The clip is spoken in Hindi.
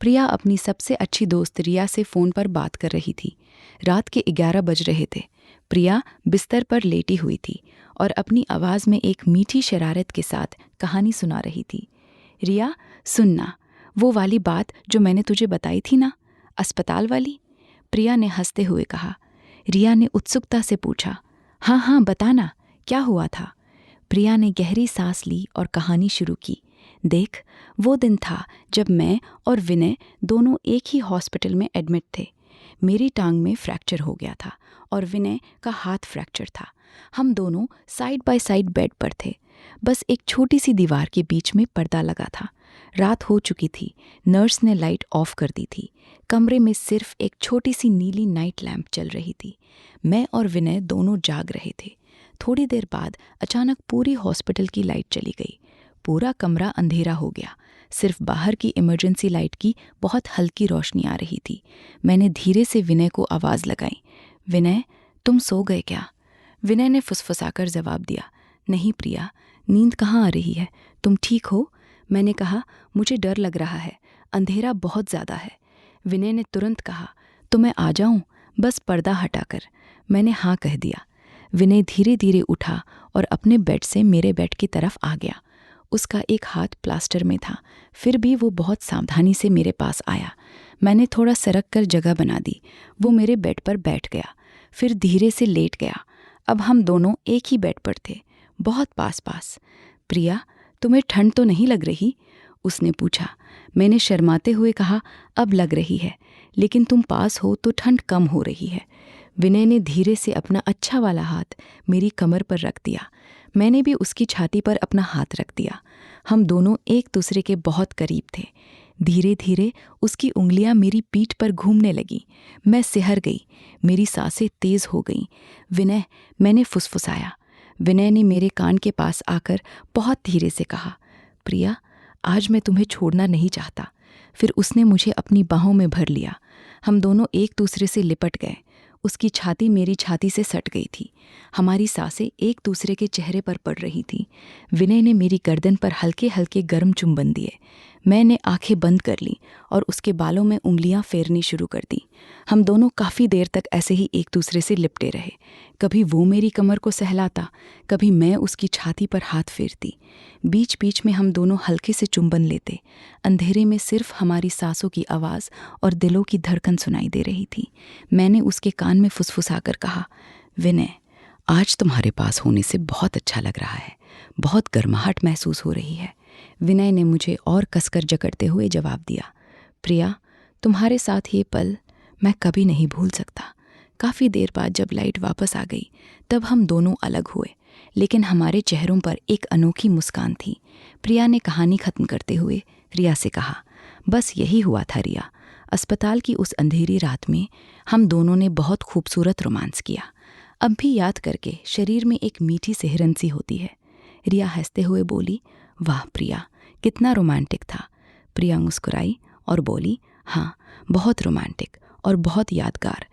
प्रिया अपनी सबसे अच्छी दोस्त रिया से फ़ोन पर बात कर रही थी। रात के 11 बज रहे थे। प्रिया बिस्तर पर लेटी हुई थी और अपनी आवाज़ में एक मीठी शरारत के साथ कहानी सुना रही थी। रिया, सुनना, वो वाली बात जो मैंने तुझे बताई थी ना, अस्पताल वाली। प्रिया ने हंसते हुए कहा। रिया ने उत्सुकता से पूछा, हाँ हाँ बताना, क्या हुआ था। प्रिया ने गहरी सांस ली और कहानी शुरू की। देख, वो दिन था जब मैं और विनय दोनों एक ही हॉस्पिटल में एडमिट थे। मेरी टांग में फ्रैक्चर हो गया था और विनय का हाथ फ्रैक्चर था। हम दोनों साइड बाय साइड बेड पर थे। बस एक छोटी सी दीवार के बीच में पर्दा लगा था। रात हो चुकी थी। नर्स ने लाइट ऑफ कर दी थी। कमरे में सिर्फ एक छोटी सी नीली नाइट लैंप चल रही थी। मैं और विनय दोनों जाग रहे थे। थोड़ी देर बाद अचानक पूरी हॉस्पिटल की लाइट चली गई। पूरा कमरा अंधेरा हो गया। सिर्फ बाहर की इमरजेंसी लाइट की बहुत हल्की रोशनी आ रही थी। मैंने धीरे से विनय को आवाज़ लगाई, विनय, तुम सो गए क्या? विनय ने फुसफुसाकर जवाब दिया, नहीं प्रिया, नींद कहाँ आ रही है, तुम ठीक हो? मैंने कहा, मुझे डर लग रहा है, अंधेरा बहुत ज़्यादा है। विनय ने तुरंत कहा, तो मैं आ जाऊं, बस पर्दा हटाकर। मैंने हाँ कह दिया। विनय धीरे धीरे उठा और अपने बेड से मेरे बेड की तरफ आ गया। उसका एक हाथ प्लास्टर में था, फिर भी वो बहुत सावधानी से मेरे पास आया। मैंने थोड़ा सरक कर जगह बना दी। वो मेरे बेड पर बैठ गया, फिर धीरे से लेट गया। अब हम दोनों एक ही बेड पर थे, बहुत पास पास। प्रिया, तुम्हें ठंड तो नहीं लग रही? उसने पूछा। मैंने शर्माते हुए कहा, अब लग रही है, लेकिन तुम पास हो तो ठंड कम हो रही है। विनय ने धीरे से अपना अच्छा वाला हाथ मेरी कमर पर रख दिया। मैंने भी उसकी छाती पर अपना हाथ रख दिया। हम दोनों एक दूसरे के बहुत करीब थे। धीरे धीरे उसकी उंगलियां मेरी पीठ पर घूमने लगीं। मैं सिहर गई, मेरी सांसें तेज हो गईं। विनय, मैंने फुसफुसाया। विनय ने मेरे कान के पास आकर बहुत धीरे से कहा, प्रिया, आज मैं तुम्हें छोड़ना नहीं चाहता। फिर उसने मुझे अपनी बाहों में भर लिया। हम दोनों एक दूसरे से लिपट गए। उसकी छाती मेरी छाती से सट गई थी। हमारी सांसें एक दूसरे के चेहरे पर पड़ रही थीं। विनय ने मेरी गर्दन पर हल्के हल्के गर्म चुंबन दिए। मैंने आंखें बंद कर लीं और उसके बालों में उंगलियां फेरनी शुरू कर दी। हम दोनों काफ़ी देर तक ऐसे ही एक दूसरे से लिपटे रहे। कभी वो मेरी कमर को सहलाता, कभी मैं उसकी छाती पर हाथ फेरती। बीच बीच में हम दोनों हल्के से चुंबन लेते। अंधेरे में सिर्फ हमारी सांसों की आवाज़ और दिलों की धड़कन सुनाई दे रही थी। मैंने उसके कान में फुसफुसाकर कहा, विनय, आज तुम्हारे पास होने से बहुत अच्छा लग रहा है, बहुत गर्माहट महसूस हो रही है। विनय ने मुझे और कसकर जकड़ते हुए जवाब दिया, प्रिया, तुम्हारे साथ ये पल मैं कभी नहीं भूल सकता। काफ़ी देर बाद जब लाइट वापस आ गई, तब हम दोनों अलग हुए, लेकिन हमारे चेहरों पर एक अनोखी मुस्कान थी। प्रिया ने कहानी ख़त्म करते हुए रिया से कहा, बस यही हुआ था रिया। अस्पताल की उस अंधेरी रात में हम दोनों ने बहुत खूबसूरत रोमांस किया। अब भी याद करके शरीर में एक मीठी सिहरन सी होती है। रिया हंसते हुए बोली, वाह प्रिया, कितना रोमांटिक था। प्रिया मुस्कुराई और बोली, हाँ, बहुत रोमांटिक और बहुत यादगार।